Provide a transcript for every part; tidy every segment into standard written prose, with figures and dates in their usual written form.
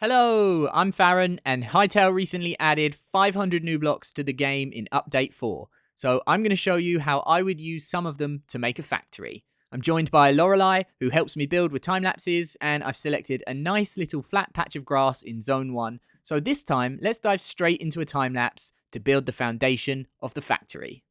Hello, I'm Farron, and Hytale recently added 500 new blocks to the game in Update 4. So I'm going to show you how I would use some of them to make a factory. I'm joined by Lorelei, who helps me build with time lapses, and I've selected a nice little flat patch of grass in Zone 1. So this time, let's dive straight into a time lapse to build the foundation of the factory.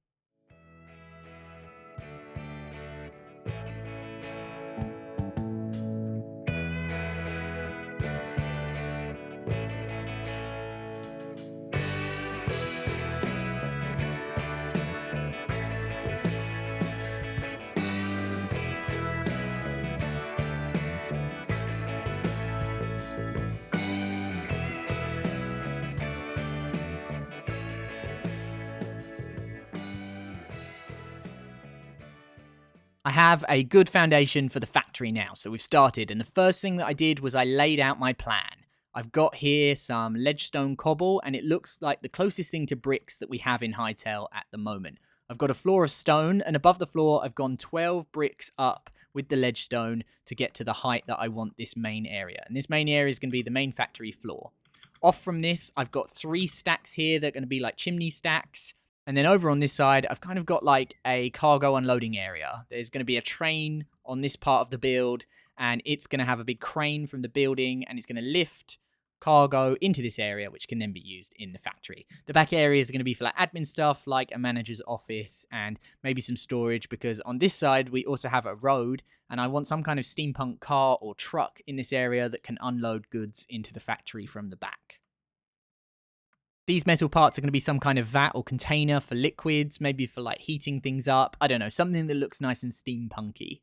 I have a good foundation for the factory now, so we've started, and the first thing that I did was I laid out my plan. I've got here some ledgestone cobble, and it looks like the closest thing to bricks that we have in Hytale at the moment. I've got a floor of stone, and above the floor I've gone 12 bricks up with the ledgestone to get to the height that I want this main area. And this main area is going to be the main factory floor. Off from this, I've got 3 stacks here that are going to be like chimney stacks. And then over on this side, I've kind of got like a cargo unloading area. There's going to be a train on this part of the build, and it's going to have a big crane from the building, and it's going to lift cargo into this area, which can then be used in the factory. The back areas are going to be for like admin stuff, like a manager's office, and maybe some storage, because on this side, we also have a road, and I want some kind of steampunk car or truck in this area that can unload goods into the factory from the back. These metal parts are going to be some kind of vat or container for liquids, maybe for like heating things up. I don't know, something that looks nice and steampunky.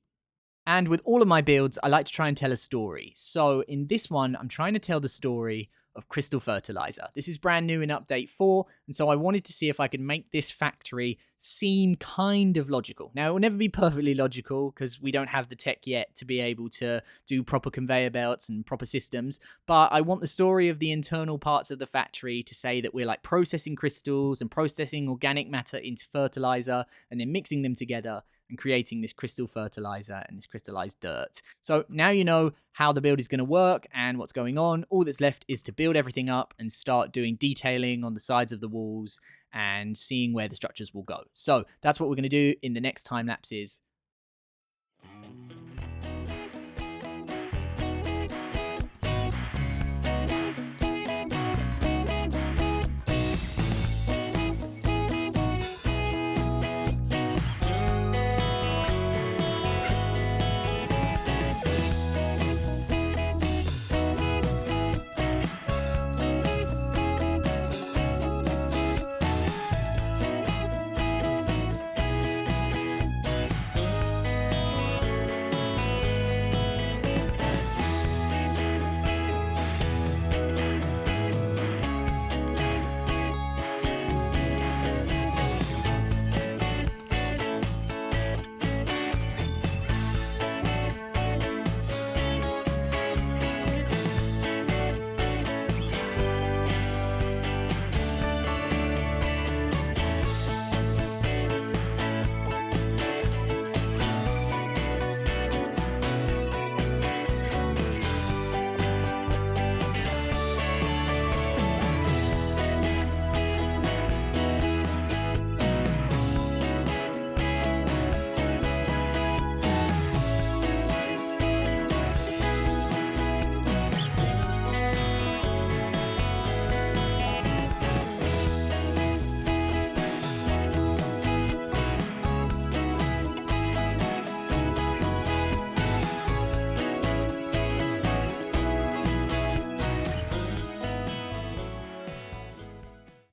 And with all of my builds, I like to try and tell a story. So in this one, I'm trying to tell the story of crystal fertilizer. This is brand new in Update 4, and so I wanted to see if I could make this factory seem kind of logical. Now, it will never be perfectly logical because we don't have the tech yet to be able to do proper conveyor belts and proper systems, but I want the story of the internal parts of the factory to say that we're like processing crystals and processing organic matter into fertilizer and then mixing them together and creating this crystal fertilizer and this crystallized dirt. So now you know how the build is going to work and what's going on. All that's left is to build everything up and start doing detailing on the sides of the walls and seeing where the structures will go. So that's what we're going to do in the next time lapses.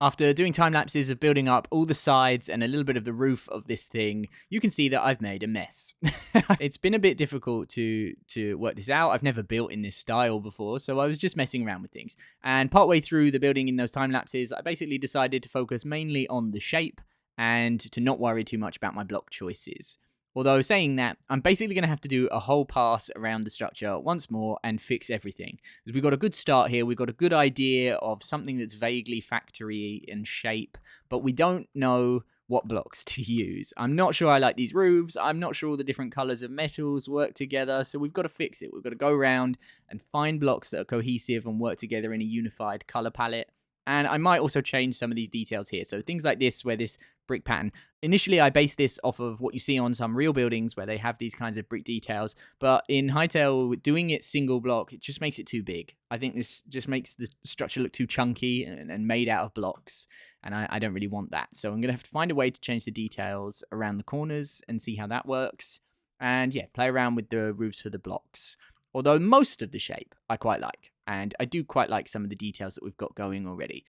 After doing time lapses of building up all the sides and a little bit of the roof of this thing, you can see that I've made a mess. It's been a bit difficult to work this out. I've never built in this style before, so I was just messing around with things. And partway through the building in those time lapses, I basically decided to focus mainly on the shape and to not worry too much about my block choices. Although saying that, I'm basically going to have to do a whole pass around the structure once more and fix everything. Because we've got a good start here, we've got a good idea of something that's vaguely factory in shape, but we don't know what blocks to use. I'm not sure I like these roofs. I'm not sure all the different colors of metals work together. So we've got to fix it. We've got to go around and find blocks that are cohesive and work together in a unified color palette. And I might also change some of these details here. So things like this, where this brick pattern, initially I based this off of what you see on some real buildings where they have these kinds of brick details. But in Hytale, doing it single block, it just makes it too big. I think this just makes the structure look too chunky and made out of blocks. And I don't really want that. So I'm going to have to find a way to change the details around the corners and see how that works. And yeah, play around with the roofs for the blocks. Although most of the shape I quite like. And I do quite like some of the details that we've got going already.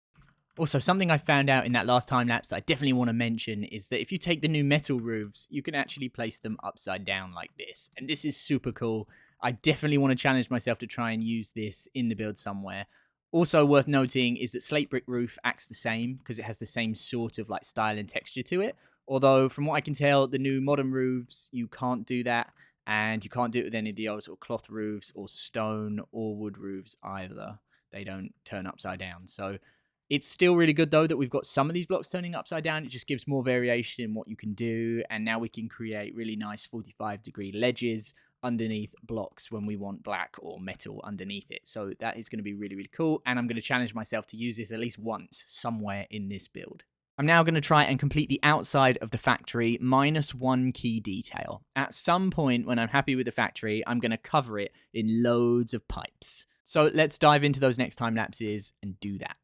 Also, something I found out in that last time lapse that I definitely want to mention is that if you take the new metal roofs, you can actually place them upside down like this. And this is super cool. I definitely want to challenge myself to try and use this in the build somewhere. Also worth noting is that slate brick roof acts the same because it has the same sort of like style and texture to it. Although from what I can tell, the new modern roofs, you can't do that. And you can't do it with any of the old sort of cloth roofs or stone or wood roofs either. They don't turn upside down. So it's still really good, though, that we've got some of these blocks turning upside down. It just gives more variation in what you can do. And now we can create really nice 45-degree ledges underneath blocks when we want black or metal underneath it. So that is going to be really, really cool. And I'm going to challenge myself to use this at least once somewhere in this build. I'm now going to try and complete the outside of the factory minus one key detail. At some point when I'm happy with the factory, I'm going to cover it in loads of pipes. So let's dive into those next time lapses and do that.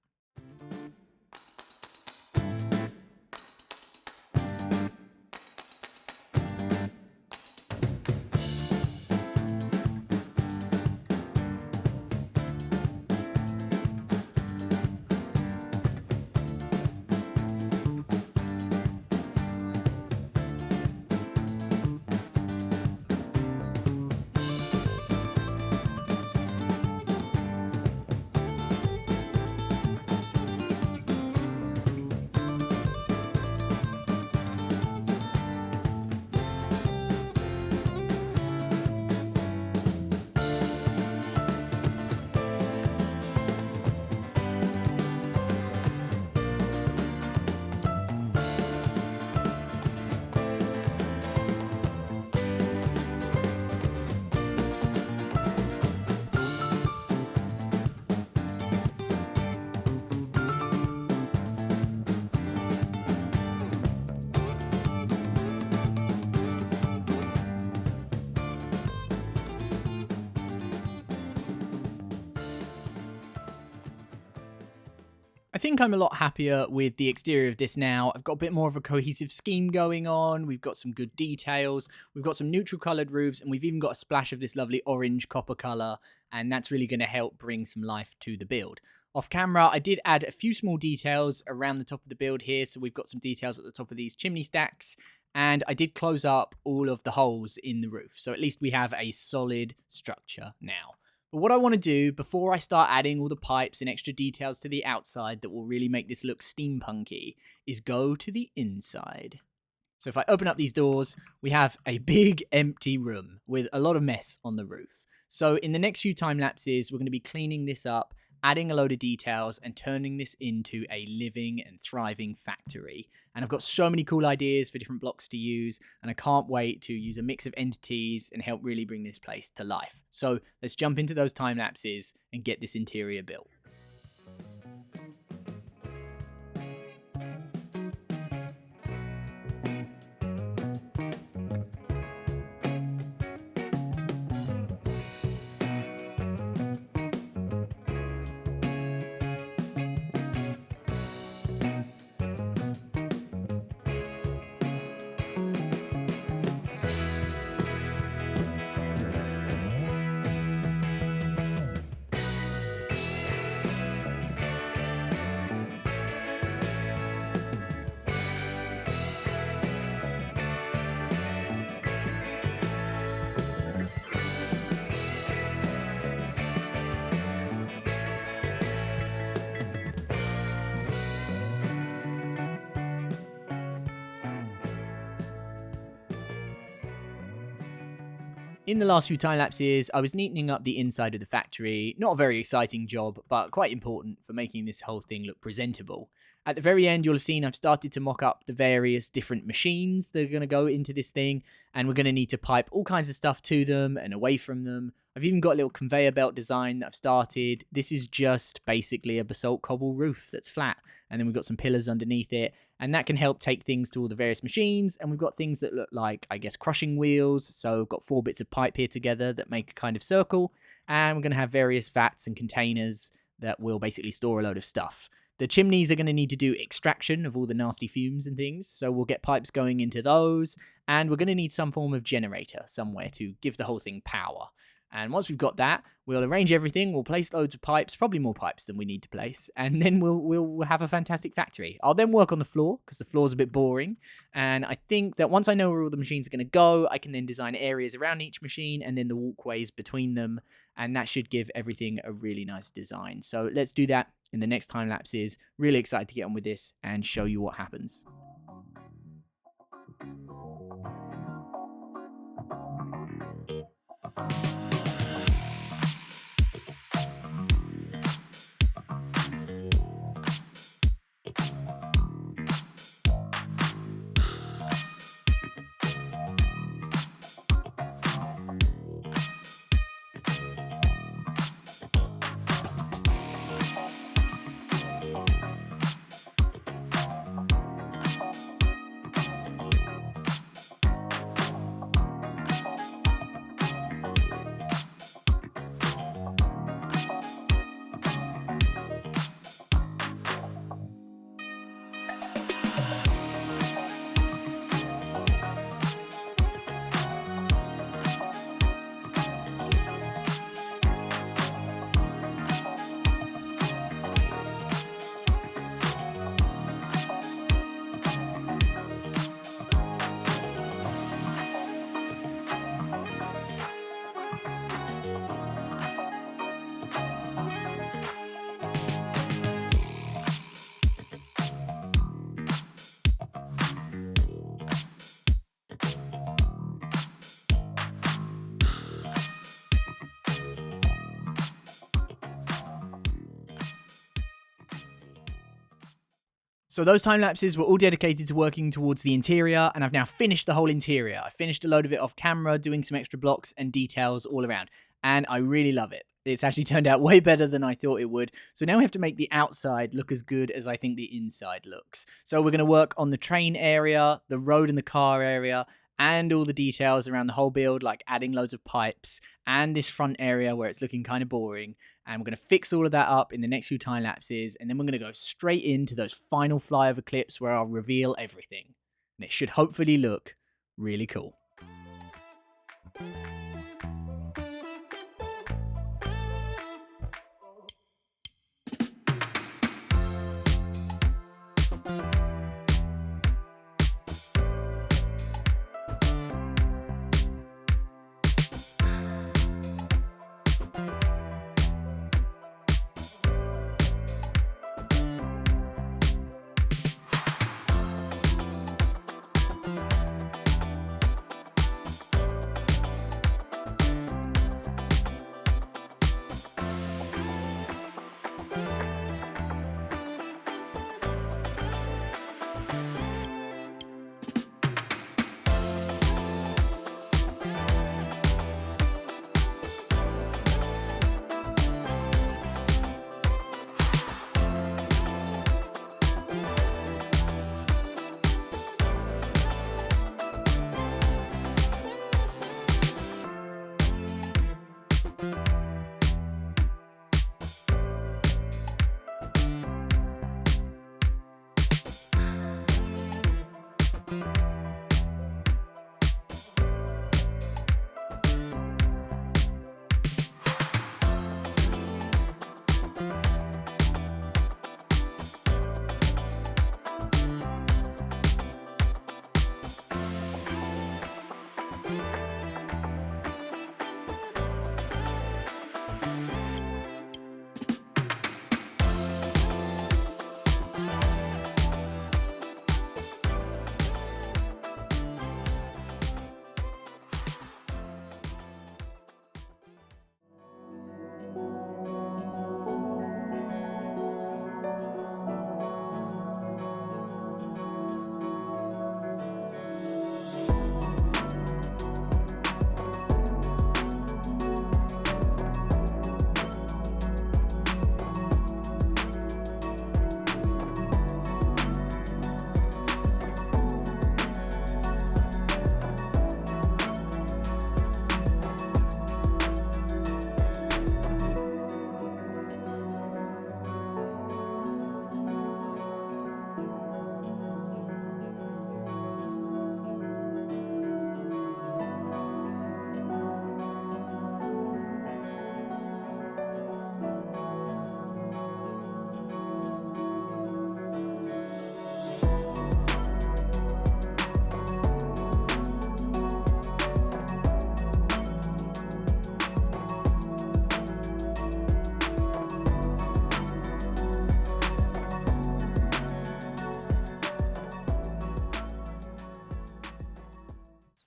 I think I'm a lot happier with the exterior of this now. I've got a bit more of a cohesive scheme going on. We've got some good details. We've got some neutral coloured roofs, and we've even got a splash of this lovely orange copper colour, and that's really going to help bring some life to the build. Off camera, I did add a few small details around the top of the build here, so we've got some details at the top of these chimney stacks, and I did close up all of the holes in the roof, so at least we have a solid structure now. But what I want to do before I start adding all the pipes and extra details to the outside that will really make this look steampunky is go to the inside. So if I open up these doors, we have a big empty room with a lot of mess on the roof. So in the next few time lapses, we're going to be cleaning this up, adding a load of details and turning this into a living and thriving factory. And I've got so many cool ideas for different blocks to use, and I can't wait to use a mix of entities and help really bring this place to life. So let's jump into those time lapses and get this interior built. In the last few time lapses, I was neatening up the inside of the factory. Not a very exciting job, but quite important for making this whole thing look presentable. At the very end, you'll have seen I've started to mock up the various different machines that are going to go into this thing, and we're going to need to pipe all kinds of stuff to them and away from them. I've even got a little conveyor belt design that I've started. This is just basically a basalt cobble roof that's flat, and then we've got some pillars underneath it, and that can help take things to all the various machines. And we've got things that look like, I guess, crushing wheels. So we've got 4 bits of pipe here together that make a kind of circle, and we're going to have various vats and containers that will basically store a load of stuff. The chimneys are going to need to do extraction of all the nasty fumes and things, so we'll get pipes going into those, and we're going to need some form of generator somewhere to give the whole thing power. And once we've got that, we'll arrange everything, we'll place loads of pipes, probably more pipes than we need to place, and then we'll have a fantastic factory. I'll then work on the floor, because the floor's a bit boring, and I think that once I know where all the machines are going to go, I can then design areas around each machine, and then the walkways between them, and that should give everything a really nice design. So let's do that in the next time lapses. Really excited to get on with this and show you what happens. So those time lapses were all dedicated to working towards the interior, and I've now finished the whole interior. I finished a load of it off camera, doing some extra blocks and details all around, and I really love it. It's actually turned out way better than I thought it would. So now we have to make the outside look as good as I think the inside looks. So we're going to work on the train area, the road and the car area, and all the details around the whole build, like adding loads of pipes and this front area where it's looking kind of boring. And we're going to fix all of that up in the next few time lapses, and then we're going to go straight into those final flyover clips where I'll reveal everything. And it should hopefully look really cool.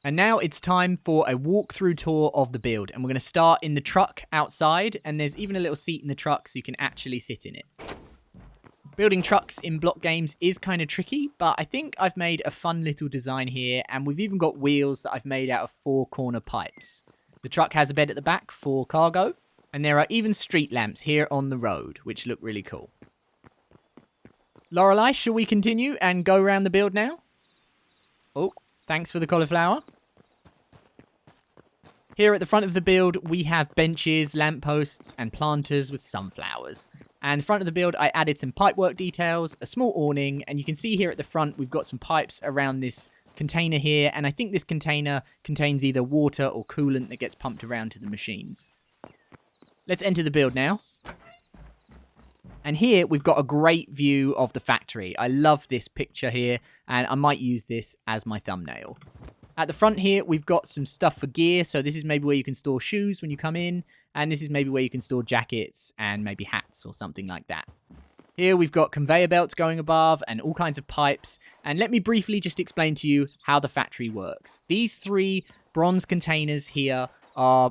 And now it's time for a walkthrough tour of the build. And we're going to start in the truck outside. And there's even a little seat in the truck so you can actually sit in it. Building trucks in block games is kind of tricky, but I think I've made a fun little design here. And we've even got wheels that I've made out of 4 corner pipes. The truck has a bed at the back for cargo. And there are even street lamps here on the road, which look really cool. Lorelei, shall we continue and go around the build now? Oh, thanks for the cauliflower. Here at the front of the build, we have benches, lampposts, and planters with sunflowers. And the front of the build, I added some pipework details, a small awning, and you can see here at the front, we've got some pipes around this container here, and I think this container contains either water or coolant that gets pumped around to the machines. Let's enter the build now. And here, we've got a great view of the factory. I love this picture here, and I might use this as my thumbnail. At the front here, we've got some stuff for gear. So this is maybe where you can store shoes when you come in. And this is maybe where you can store jackets and maybe hats or something like that. Here we've got conveyor belts going above and all kinds of pipes. And let me briefly just explain to you how the factory works. These 3 bronze containers here are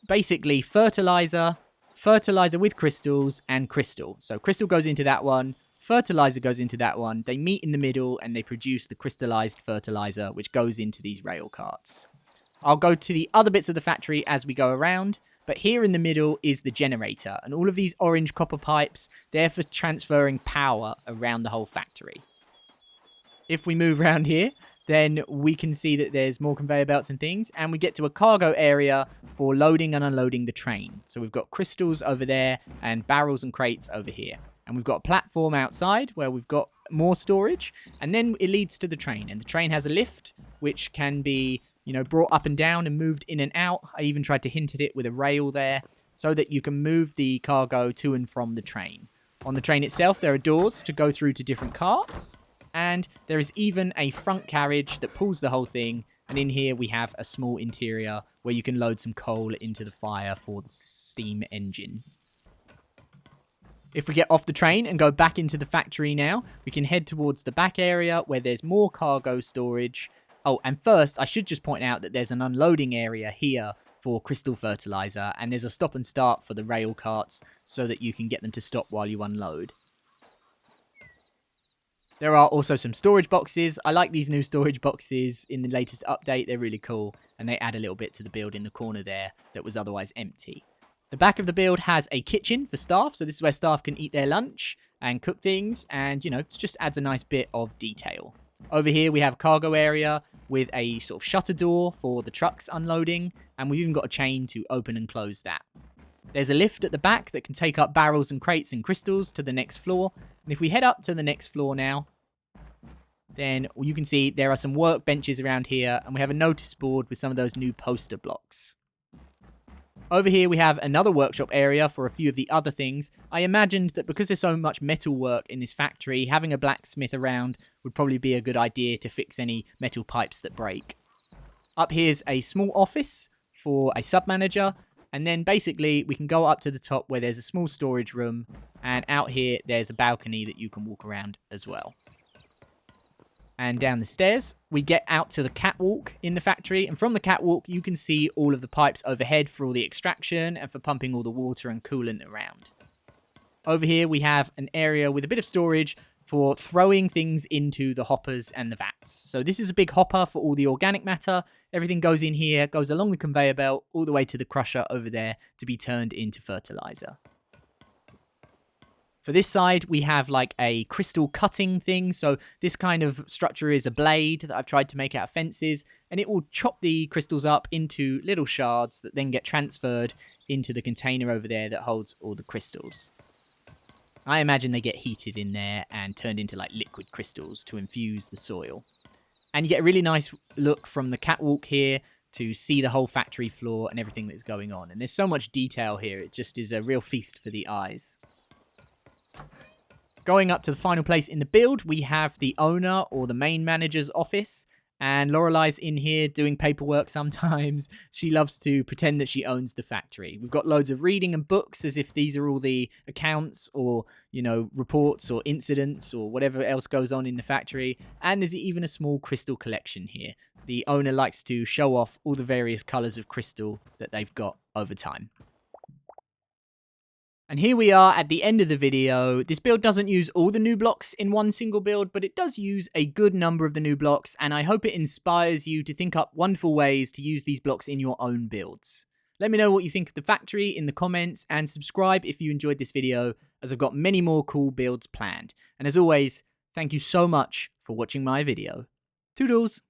basically fertilizer with crystals, and crystal. So crystal goes into that one. Fertilizer goes into that one. They meet in the middle and they produce the crystallized fertilizer, which goes into these rail carts. I'll go to the other bits of the factory as we go around, but here in the middle is the generator, and all of these orange copper pipes, they're for transferring power around the whole factory. If we move around here, then we can see that there's more conveyor belts and things, and we get to a cargo area for loading and unloading the train. So we've got crystals over there and barrels and crates over here. And we've got a platform outside where we've got more storage. And then it leads to the train. And the train has a lift, which can be, brought up and down and moved in and out. I even tried to hint at it with a rail there so that you can move the cargo to and from the train. On the train itself, there are doors to go through to different carts. And there is even a front carriage that pulls the whole thing. And in here, we have a small interior where you can load some coal into the fire for the steam engine. If we get off the train and go back into the factory now, we can head towards the back area where there's more cargo storage. Oh, and first, I should just point out that there's an unloading area here for crystal fertilizer, and there's a stop and start for the rail carts so that you can get them to stop while you unload. There are also some storage boxes. I like these new storage boxes in the latest update. They're really cool, and they add a little bit to the build in the corner there that was otherwise empty. The back of the build has a kitchen for staff, so this is where staff can eat their lunch and cook things, and, it just adds a nice bit of detail. Over here, we have a cargo area with a sort of shutter door for the trucks unloading, and we've even got a chain to open and close that. There's a lift at the back that can take up barrels and crates and crystals to the next floor, and if we head up to the next floor now, then you can see there are some workbenches around here, and we have a notice board with some of those new poster blocks. Over here, we have another workshop area for a few of the other things. I imagined that because there's so much metal work in this factory, having a blacksmith around would probably be a good idea to fix any metal pipes that break. Up here's a small office for a sub-manager, and then basically we can go up to the top where there's a small storage room, and out here there's a balcony that you can walk around as well. And down the stairs, we get out to the catwalk in the factory. And from the catwalk, you can see all of the pipes overhead for all the extraction and for pumping all the water and coolant around. Over here, we have an area with a bit of storage for throwing things into the hoppers and the vats. So this is a big hopper for all the organic matter. Everything goes in here, goes along the conveyor belt, all the way to the crusher over there to be turned into fertilizer. For this side, we have like a crystal cutting thing. So this kind of structure is a blade that I've tried to make out of fences, and it will chop the crystals up into little shards that then get transferred into the container over there that holds all the crystals. I imagine they get heated in there and turned into like liquid crystals to infuse the soil. And you get a really nice look from the catwalk here to see the whole factory floor and everything that's going on. And there's so much detail here. It just is a real feast for the eyes. Going up to the final place in the build, we have the owner or the main manager's office. And Lorelei's in here doing paperwork sometimes. She loves to pretend that she owns the factory. We've got loads of reading and books as if these are all the accounts or, reports or incidents or whatever else goes on in the factory. And there's even a small crystal collection here. the owner likes to show off all the various colours of crystal that they've got over time. And here we are at the end of the video. This build doesn't use all the new blocks in one single build, but it does use a good number of the new blocks, and I hope it inspires you to think up wonderful ways to use these blocks in your own builds. Let me know what you think of the factory in the comments, and subscribe if you enjoyed this video, as I've got many more cool builds planned. And as always, thank you so much for watching my video. Toodles!